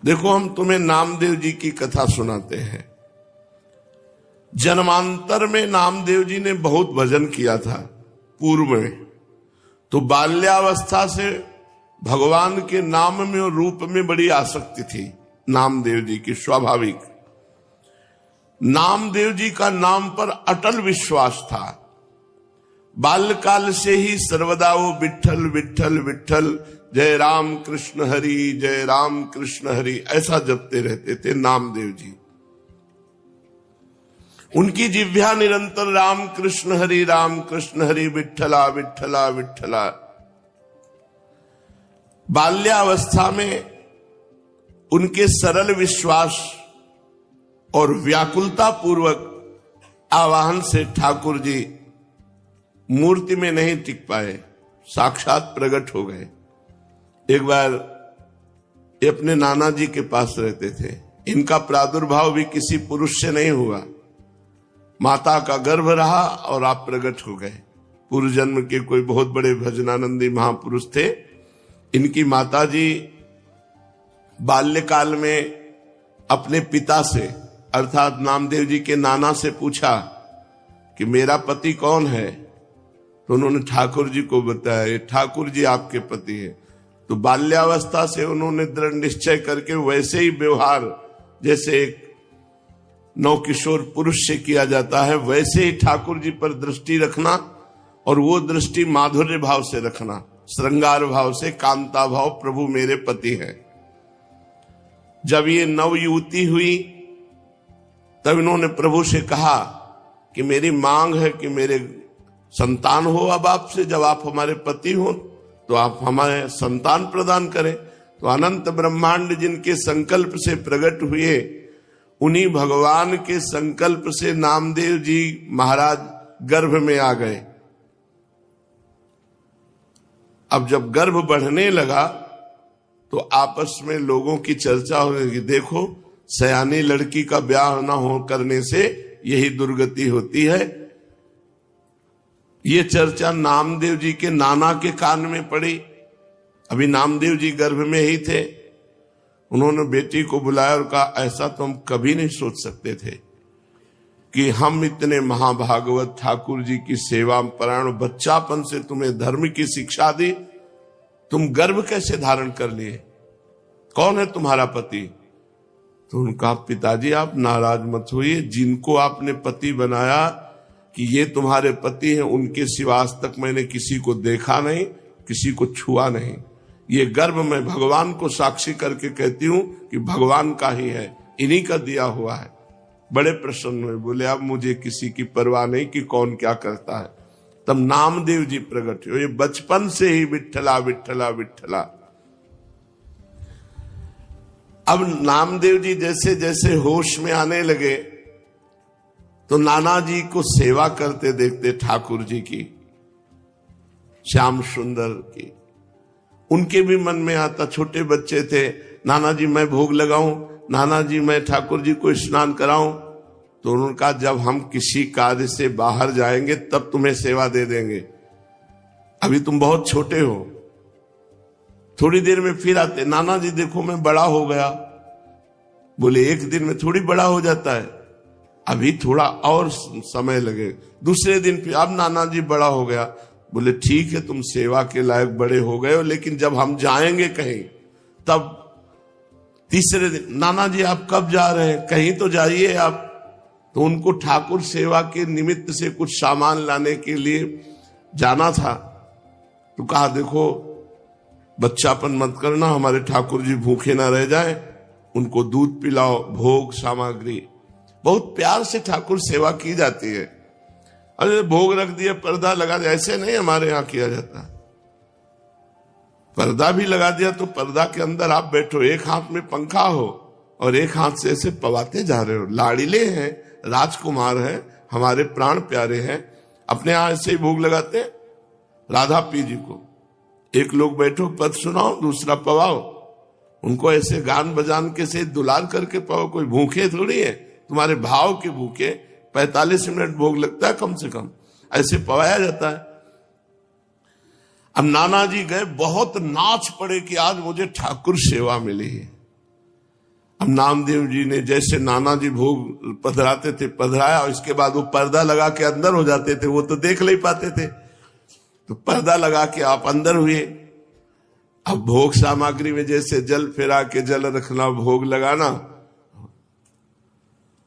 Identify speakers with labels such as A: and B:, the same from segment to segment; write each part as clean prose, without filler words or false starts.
A: देखो, हम तुम्हें नामदेव जी की कथा सुनाते हैं। जन्मांतर में नामदेव जी ने बहुत भजन किया था पूर्व में, तो बाल्यावस्था से भगवान के नाम में और रूप में बड़ी आसक्ति थी नामदेव जी की, स्वाभाविक। नामदेव जी का नाम पर अटल विश्वास था। बाल्यकाल से ही सर्वदा वो विठ्ठल विठ्ठल विठ्ठल, जय राम कृष्ण हरि, जय राम कृष्ण हरि, ऐसा जपते रहते थे नामदेव जी। उनकी जिह्वा निरंतर राम कृष्ण हरि विठ्ठला विठ्ठला विठ्ठला। बाल्यावस्था में उनके सरल विश्वास और व्याकुलता पूर्वक आवाहन से ठाकुर जी मूर्ति में नहीं टिक पाए, साक्षात प्रकट हो गए। एक बार ये अपने नाना जी के पास रहते थे। इनका प्रादुर्भाव भी किसी पुरुष से नहीं हुआ, माता का गर्भ रहा और आप प्रकट हो गए। पूर्व जन्म के कोई बहुत बड़े भजनानंदी महापुरुष थे। इनकी माता जी बाल्यकाल में अपने पिता से अर्थात नामदेव जी के नाना से पूछा कि मेरा पति कौन है, तो उन्होंने ठाकुर जी को बताया, ठाकुर जी आपके पति है। तो बाल्यावस्था से उन्होंने दृढ़ निश्चय करके वैसे ही व्यवहार जैसे एक नवकिशोर पुरुष से किया जाता है, वैसे ही ठाकुर जी पर दृष्टि रखना, और वो दृष्टि माधुर्य भाव से रखना, श्रृंगार भाव से, कांता भाव, प्रभु मेरे पति हैं। जब ये नवयुवती हुई तब इन्होंने प्रभु से कहा कि मेरी मांग है कि मेरे संतान हो अब आपसे, जब आप हमारे पति हो तो आप हमारे संतान प्रदान करें। तो अनंत ब्रह्मांड जिनके संकल्प से प्रकट हुए, उन्हीं भगवान के संकल्प से नामदेव जी महाराज गर्भ में आ गए। अब जब गर्भ बढ़ने लगा तो आपस में लोगों की चर्चा हो रही, देखो सयानी लड़की का ब्याह न हो करने से यही दुर्गति होती है। ये चर्चा नामदेव जी के नाना के कान में पड़ी। अभी नामदेव जी गर्भ में ही थे। उन्होंने बेटी को बुलाया और कहा, ऐसा तो हम कभी नहीं सोच सकते थे कि हम इतने महाभागवत ठाकुर जी की सेवा परायण, बच्चापन से तुम्हें धर्म की शिक्षा दी, तुम गर्भ कैसे धारण कर लिए, कौन है तुम्हारा पति? तो उनका, पिताजी आप नाराज मत होइए, जिनको आपने पति बनाया कि ये तुम्हारे पति हैं, उनके सिवा आज तक मैंने किसी को देखा नहीं, किसी को छुआ नहीं। ये गर्भ मैं भगवान को साक्षी करके कहती हूं कि भगवान का ही है, इन्हीं का दिया हुआ है। बड़े प्रसन्न हुए, बोले अब मुझे किसी की परवाह नहीं कि कौन क्या करता है। तब नामदेव जी प्रकट हुए। ये बचपन से ही विठ्ठला विठ्ठला विठ्ठला। अब नामदेव जी जैसे जैसे होश में आने लगे तो नाना जी को सेवा करते देखते ठाकुर जी की, श्याम सुंदर की। उनके भी मन में आता, छोटे बच्चे थे, नाना जी मैं भोग लगाऊं, नाना जी मैं ठाकुर जी को स्नान कराऊं। तो उन्होंने कहा, जब हम किसी कार्य से बाहर जाएंगे तब तुम्हें सेवा दे देंगे, अभी तुम बहुत छोटे हो। थोड़ी देर में फिर आते, नाना जी देखो मैं बड़ा हो गया। बोले एक दिन में थोड़ी बड़ा हो जाता है, अभी थोड़ा और समय लगे। दूसरे दिन फिर, अब नाना जी बड़ा हो गया। बोले ठीक है, तुम सेवा के लायक बड़े हो गए हो, लेकिन जब हम जाएंगे कहीं तब। तीसरे दिन, नाना जी आप कब जा रहे हैं, कहीं तो जाइए आप। तो उनको ठाकुर सेवा के निमित्त से कुछ सामान लाने के लिए जाना था। तो कहा, देखो बच्चापन मत करना, हमारे ठाकुर जी भूखे ना रह जाए, उनको दूध पिलाओ, भोग सामग्री। बहुत प्यार से ठाकुर सेवा की जाती है। अरे भोग रख दिया, पर्दा लगा दिया, ऐसे नहीं हमारे यहाँ किया जाता। पर्दा भी लगा दिया तो पर्दा के अंदर आप बैठो, एक हाथ में पंखा हो और एक हाथ से ऐसे पवाते जा रहे हो। लाड़िले हैं, राजकुमार हैं, हमारे प्राण प्यारे हैं, अपने यहाँ ऐसे ही भोग लगाते हैं राधा पी जी को। एक लोग बैठो पद सुनाओ, दूसरा पवाओ, उनको ऐसे गान बजान के से दुलार करके पाओ। कोई भूखे थोड़ी है, तुम्हारे भाव के भूखे। 45 मिनट भोग लगता है कम से कम, ऐसे पवाया जाता है। अब नाना जी गए, बहुत नाच पड़े कि आज मुझे ठाकुर सेवा मिली है। अब नामदेव जी ने जैसे नाना जी भोग पधराते थे पधराया, और इसके बाद वो पर्दा लगा के अंदर हो जाते थे, वो तो देख नहीं पाते थे, तो पर्दा लगा के आप अंदर हुए। अब भोग सामग्री में जैसे जल फेरा के जल रखना, भोग लगाना,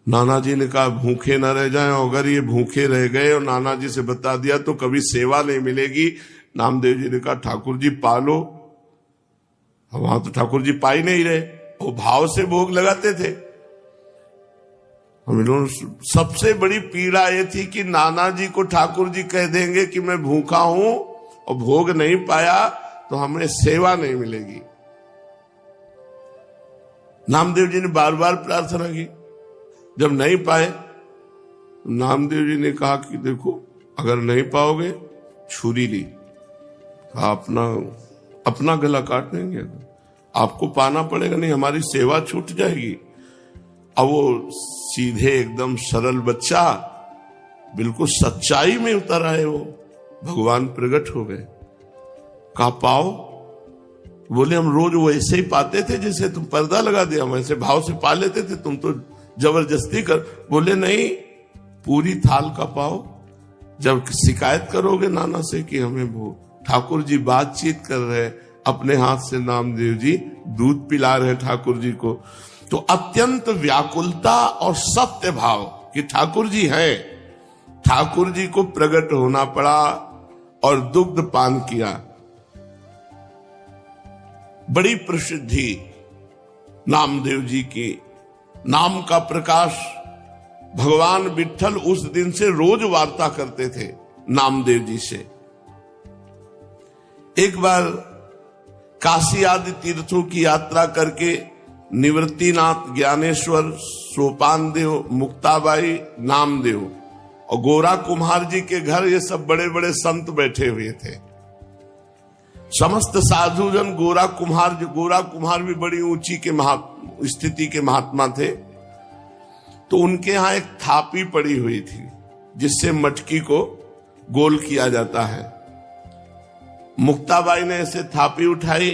A: नाना जी ने कहा भूखे न रह जाएं, अगर ये भूखे रह गए और नाना जी से बता दिया तो कभी सेवा नहीं मिलेगी। नामदेव जी ने कहा ठाकुर जी पालो। वहां तो ठाकुर जी पा ही नहीं रहे, वो भाव से भोग लगाते थे। हम लोग सबसे बड़ी पीड़ा ये थी कि नाना जी को ठाकुर जी कह देंगे कि मैं भूखा हूं और भोग नहीं पाया तो हमें सेवा नहीं मिलेगी। नामदेव जी ने बार बार प्रार्थना की, जब नहीं पाए नामदेव जी ने कहा कि देखो अगर नहीं पाओगे छुरी ली, अपना गला काट देंगे, आपको पाना पड़ेगा, नहीं हमारी सेवा छूट जाएगी। अब वो सीधे एकदम सरल बच्चा बिल्कुल सच्चाई में उतर आए, वो भगवान प्रकट हो गए। कहा पाओ, बोले हम रोज वैसे ही पाते थे जैसे तुम पर्दा लगा दिया, हम ऐसे भाव से पा लेते थे, तुम तो जबरदस्ती कर। बोले नहीं, पूरी थाल का पाओ। जब शिकायत करोगे नाना से कि हमें वो ठाकुर जी बातचीत कर रहे, अपने हाथ से नामदेव जी दूध पिला रहे ठाकुर जी को, तो अत्यंत व्याकुलता और सत्य भाव कि ठाकुर जी हैं, ठाकुर जी को प्रकट होना पड़ा और दुग्ध पान किया। बड़ी प्रसिद्धि नामदेव जी की, नाम का प्रकाश। भगवान विठ्ठल उस दिन से रोज वार्ता करते थे नामदेव जी से। एक बार काशी आदि तीर्थों की यात्रा करके निवृत्तिनाथ, ज्ञानेश्वर, सोपान देव, मुक्ताबाई, नामदेव और गोरा कुम्हार जी के घर ये सब बड़े बड़े संत बैठे हुए थे। समस्त साधुजन गोरा कुम्हार भी बड़ी ऊंची के स्थिति के महात्मा थे, तो उनके यहां एक थापी पड़ी हुई थी जिससे मटकी को गोल किया जाता है। मुक्ताबाई ने ऐसे थापी उठाई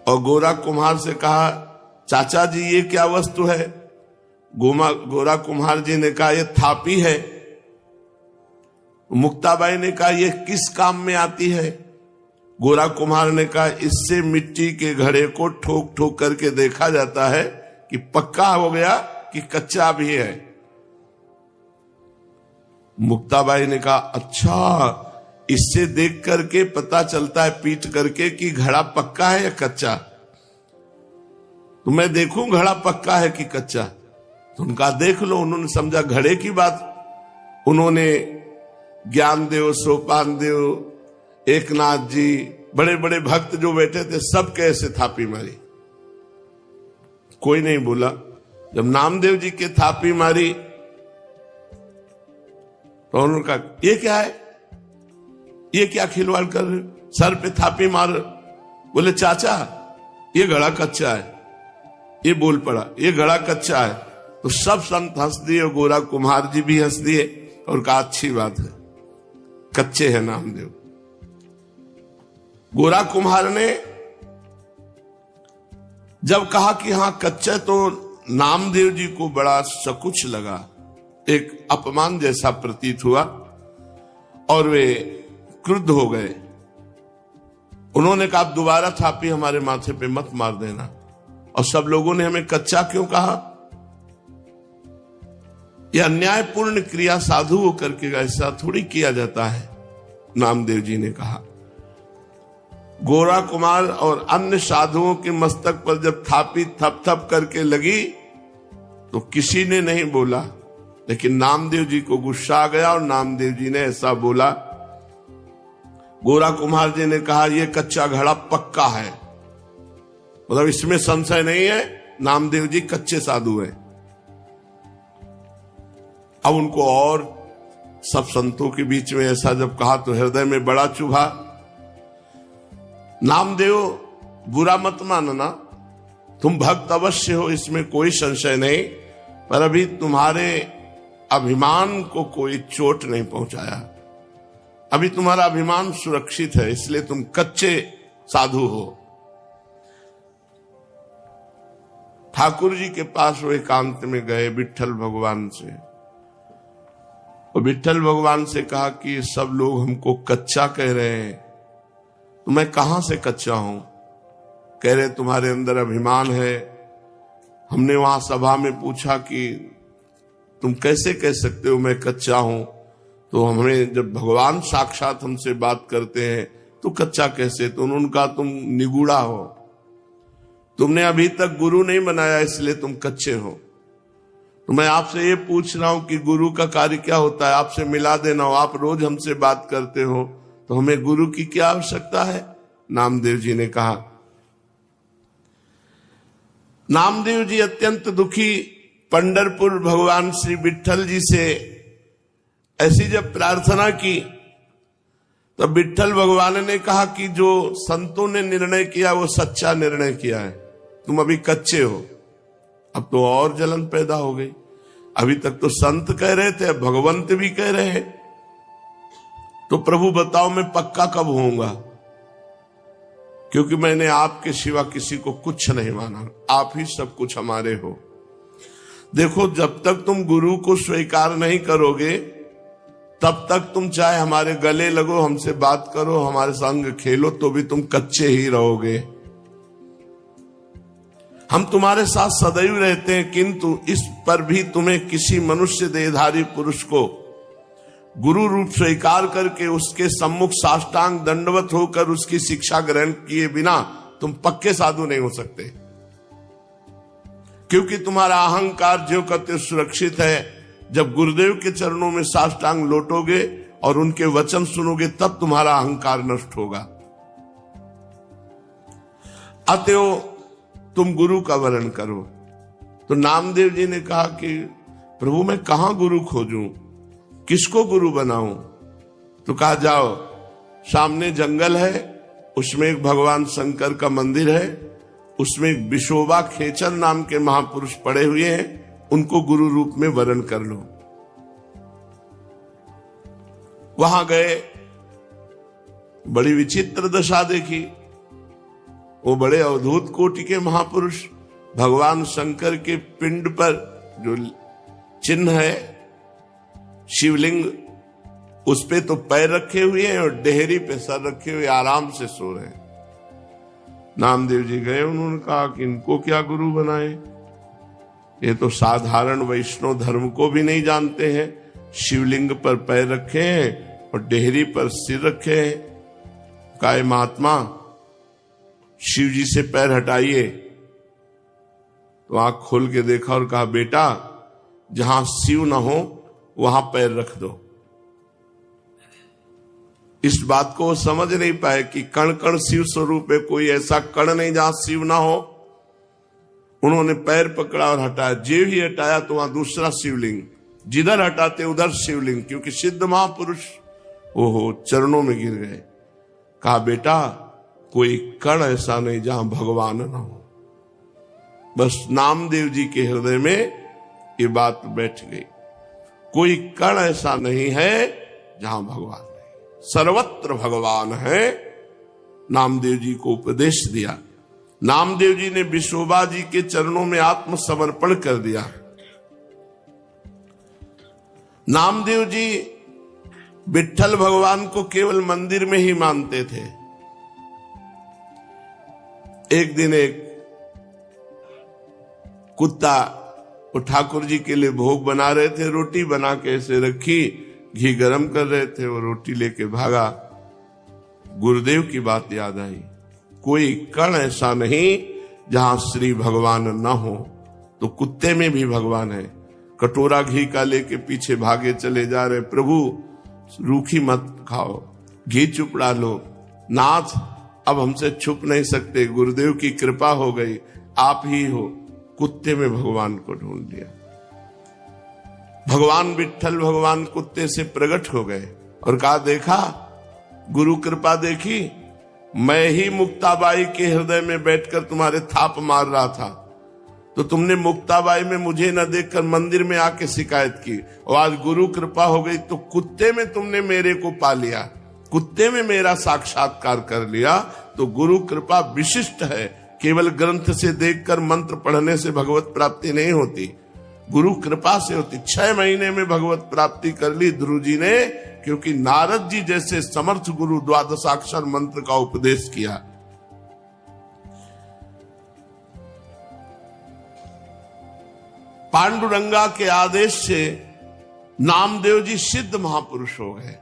A: और गोरा कुम्हार से कहा चाचा जी ये क्या वस्तु है? गोरा कुम्हार जी ने कहा ये थापी है। मुक्ताबाई ने कहा ये किस काम में आती है? गोरा कुम्हार ने कहा इससे मिट्टी के घड़े को ठोक ठोक करके देखा जाता है कि पक्का हो गया कि कच्चा भी है। मुक्ताबाई ने कहा अच्छा, इससे देख करके पता चलता है पीट करके कि घड़ा पक्का है या कच्चा? तो मैं देखूं घड़ा पक्का है कि कच्चा? तो उनका देख लो। उन्होंने समझा घड़े की बात। उन्होंने ज्ञानदेव, सोपान देव, एकनाथ जी, बड़े बड़े भक्त जो बैठे थे सब कैसे थापी मारी, कोई नहीं बोला। जब नामदेव जी के थापी मारी तो उन्होंने कहा ये क्या है, ये क्या खिलवाड़ कर रहे, सर पे थापी मार। बोले चाचा ये घड़ा कच्चा है। ये बोल पड़ा ये घड़ा कच्चा है। तो सब संत हंस दिए और गोरा कुम्हार जी भी हंस दिए और कहा अच्छी बात है, कच्चे हैं नामदेव। गोरा कुम्हार ने जब कहा कि हां कच्चा, तो नामदेव जी को बड़ा सकुच लगा, एक अपमान जैसा प्रतीत हुआ और वे क्रुद्ध हो गए। उन्होंने कहा दोबारा थापी हमारे माथे पे मत मार देना। और सब लोगों ने हमें कच्चा क्यों कहा? यह अन्यायपूर्ण क्रिया साधु होकर के ऐसा थोड़ी किया जाता है, नामदेव जी ने कहा। गोरा कुमार और अन्य साधुओं के मस्तक पर जब थापी थप थप करके लगी तो किसी ने नहीं बोला, लेकिन नामदेव जी को गुस्सा आ गया और नामदेव जी ने ऐसा बोला। गोरा कुम्हार जी ने कहा यह कच्चा घड़ा पक्का है, मतलब इसमें संशय नहीं है, नामदेव जी कच्चे साधु हैं। अब उनको और सब संतों के बीच में ऐसा जब कहा तो हृदय में बड़ा चुभा। नामदेव बुरा मत मानना, तुम भक्त अवश्य हो, इसमें कोई संशय नहीं, पर अभी तुम्हारे अभिमान को कोई चोट नहीं पहुंचाया, अभी तुम्हारा अभिमान सुरक्षित है, इसलिए तुम कच्चे साधु हो। ठाकुर जी के पास वो एकांत में गए विट्ठल भगवान से, और विट्ठल भगवान से कहा कि सब लोग हमको कच्चा कह रहे हैं, तो मैं कहां से कच्चा हूं? कह रहे तुम्हारे अंदर अभिमान है। हमने वहां सभा में पूछा कि तुम कैसे कह सकते हो मैं कच्चा हूं? तो हमें जब भगवान साक्षात हमसे बात करते हैं तो कच्चा कैसे? तो उन्होंने कहा तुम निगूढ़ा हो, तुमने अभी तक गुरु नहीं बनाया इसलिए तुम कच्चे हो। तो मैं आपसे ये पूछ रहा हूं कि गुरु का कार्य क्या होता है? आपसे मिला देना हो। आप रोज हमसे बात करते हो तो हमें गुरु की क्या आवश्यकता है? नामदेव जी ने कहा। नामदेव जी अत्यंत दुखी पंढरपुर भगवान श्री विट्ठल जी से ऐसी जब प्रार्थना की तब विट्ठल भगवान ने कहा कि जो संतों ने निर्णय किया वो सच्चा निर्णय किया है, तुम अभी कच्चे हो। अब तो और जलन पैदा हो गई। अभी तक तो संत कह रहे थे, अब भगवंत भी कह रहे हैं, तो प्रभु बताओ मैं पक्का कब होऊंगा? क्योंकि मैंने आपके सिवा किसी को कुछ नहीं माना, आप ही सब कुछ हमारे हो। देखो, जब तक तुम गुरु को स्वीकार नहीं करोगे तब तक तुम चाहे हमारे गले लगो, हमसे बात करो, हमारे संग खेलो, तो भी तुम कच्चे ही रहोगे। हम तुम्हारे साथ सदैव रहते हैं, किंतु इस पर भी तुम्हें किसी मनुष्य देहधारी पुरुष को गुरु रूप स्वीकार करके उसके सम्मुख साष्टांग दंडवत होकर उसकी शिक्षा ग्रहण किए बिना तुम पक्के साधु नहीं हो सकते। क्योंकि तुम्हारा अहंकार ज्यों का त्यों सुरक्षित है। जब गुरुदेव के चरणों में साष्टांग लौटोगे और उनके वचन सुनोगे तब तुम्हारा अहंकार नष्ट होगा। अतएव तुम गुरु का वरण करो। तो नामदेव जी ने कहा कि प्रभु मैं कहां गुरु खोजूं, किसको गुरु बनाऊं? तो कहा जाओ, सामने जंगल है, उसमें एक भगवान शंकर का मंदिर है, उसमें एक विशोबा खेचर नाम के महापुरुष पड़े हुए हैं, उनको गुरु रूप में वरण कर लो। वहां गए, बड़ी विचित्र दशा देखी। वो बड़े अवधूत कोटि के महापुरुष भगवान शंकर के पिंड पर जो चिन्ह है शिवलिंग, उस पे तो पैर रखे हुए हैं और डेहरी पे सर रखे हुए आराम से सो रहे हैं। नामदेव जी गए, उन्होंने कहा कि इनको क्या गुरु बनाए, ये तो साधारण वैष्णव धर्म को भी नहीं जानते हैं। शिवलिंग पर पैर रखे हैं और डेहरी पर सिर रखे हैं। कहा महात्मा शिव जी से पैर हटाइए। तो आंख खोल के देखा और कहा बेटा जहां शिव ना हो वहां पैर रख दो। इस बात को वो समझ नहीं पाए कि कण कण शिव स्वरूप है, कोई ऐसा कण नहीं जहां शिव ना हो। उन्होंने पैर पकड़ा और हटाया। जे ही हटाया तो वहां दूसरा शिवलिंग, जिधर हटाते उधर शिवलिंग, क्योंकि सिद्ध महापुरुष ओहो चरणों में गिर गए। कहा बेटा कोई कण ऐसा नहीं जहां भगवान ना हो। बस नामदेव जी के हृदय में ये बात बैठ गई, कोई कण ऐसा नहीं है जहां भगवान नहीं, सर्वत्र भगवान है। नामदेव जी को उपदेश दिया। नामदेव जी ने विशोबा जी के चरणों में आत्मसमर्पण कर दिया। नामदेव जी विट्ठल भगवान को केवल मंदिर में ही मानते थे। एक दिन एक कुत्ता वो ठाकुर जी के लिए भोग बना रहे थे, रोटी बना के ऐसे रखी, घी गरम कर रहे थे, वो रोटी लेके भागा। गुरुदेव की बात याद आई, कोई कण ऐसा नहीं जहां श्री भगवान न हो। तो कुत्ते में भी भगवान है। कटोरा घी का लेके पीछे भागे चले जा रहे, प्रभु रूखी मत खाओ, घी चुपड़ा लो। नाथ अब हमसे छुप नहीं सकते, गुरुदेव की कृपा हो गई, आप ही हो। कुत्ते में भगवान को ढूंढ लिया। भगवान विट्ठल भगवान कुत्ते से प्रकट हो गए और कहा देखा गुरु कृपा देखी, मैं ही मुक्ताबाई के हृदय में बैठकर तुम्हारे थाप मार रहा था, तो तुमने मुक्ताबाई में मुझे न देखकर मंदिर में आके शिकायत की, और आज गुरु कृपा हो गई तो कुत्ते में तुमने मेरे को पा लिया, कुत्ते में मेरा साक्षात्कार कर लिया। तो गुरु कृपा विशिष्ट है, केवल ग्रंथ से देखकर मंत्र पढ़ने से भगवत प्राप्ति नहीं होती, गुरु कृपा से होती। 6 महीने में भगवत प्राप्ति कर ली ध्रुव जी ने, क्योंकि नारद जी जैसे समर्थ गुरु द्वादशाक्षर मंत्र का उपदेश किया। पांडुरंगा के आदेश से नामदेव जी सिद्ध महापुरुष हो गए।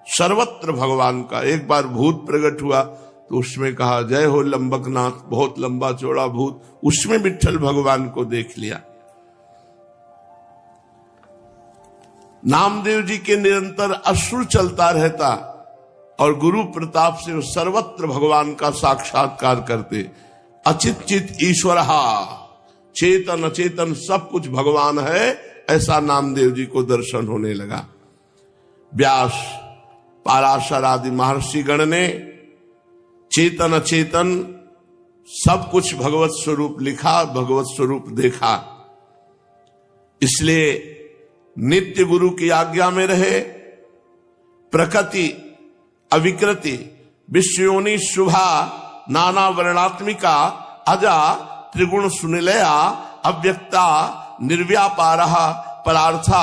A: सर्वत्र भगवान का एक बार भूत प्रकट हुआ तो उसमें कहा जय हो लंबकनाथ, बहुत लंबा चौड़ा भूत, उसमें विट्ठल भगवान को देख लिया। नामदेव जी के निरंतर अश्रु चलता रहता और गुरु प्रताप से सर्वत्र भगवान का साक्षात्कार करते। अचित चित ईश्वर, चेतन अचेतन सब कुछ भगवान है, ऐसा नामदेव जी को दर्शन होने लगा। व्यास, पाराशर आदि महर्षि गण ने चेतन अचेतन सब कुछ भगवत स्वरूप लिखा, भगवत स्वरूप देखा। इसलिए नित्य गुरु की आज्ञा में रहे। प्रकृति अविकृति विश्वयोनि शुभा नाना वर्णात्मिका अजा त्रिगुण सुनिलया अव्यक्ता निर्व्यापारः परार्था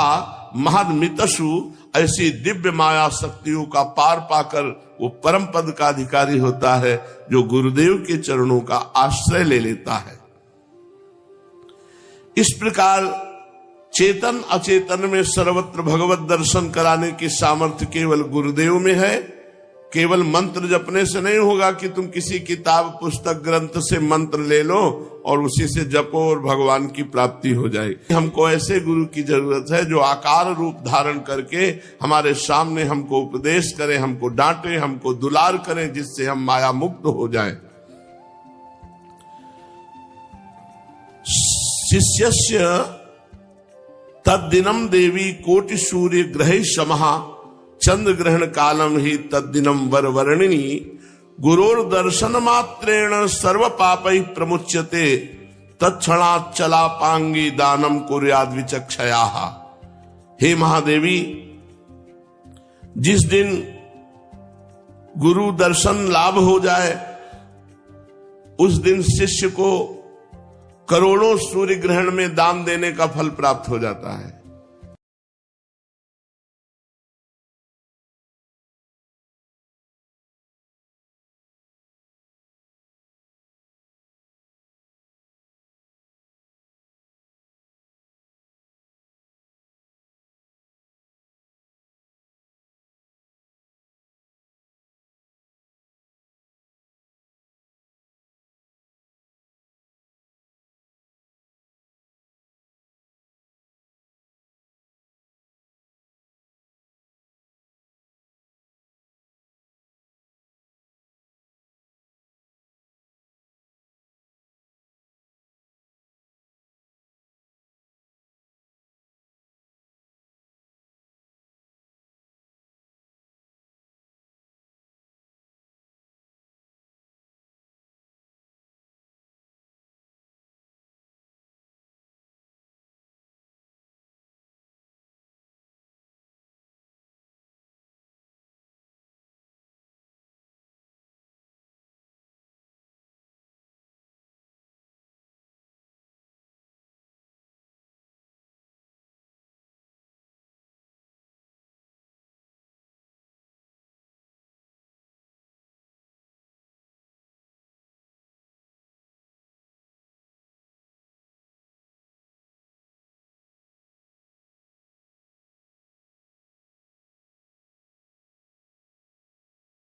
A: महन्मितसु, ऐसी दिव्य माया शक्तियों का पार पाकर वो परम पद का अधिकारी होता है जो गुरुदेव के चरणों का आश्रय ले लेता है। इस प्रकार चेतन अचेतन में सर्वत्र भगवत दर्शन कराने की सामर्थ्य केवल गुरुदेव में है। केवल मंत्र जपने से नहीं होगा कि तुम किसी किताब पुस्तक ग्रंथ से मंत्र ले लो और उसी से जपो और भगवान की प्राप्ति हो जाएगी। हमको ऐसे गुरु की जरूरत है जो आकार रूप धारण करके हमारे सामने हमको उपदेश करें, हमको डांटे, हमको दुलार करें, जिससे हम माया मुक्त हो जाएं। शिष्यस्य तद्दिनम देवी कोटि सूर्य ग्रहे समहा चंद्र ग्रहण कालम ही तद्दिनम वरवर्णिनी गुरोर दर्शन मात्रेण सर्व पापै प्रमुच्यते तत्क्षणात् चलापांगी दानम कुर्याद विचक्षयाः। हे महादेवी, जिस दिन गुरु दर्शन लाभ हो जाए उस दिन शिष्य को करोड़ों सूर्य ग्रहण में दान देने का फल प्राप्त हो जाता है।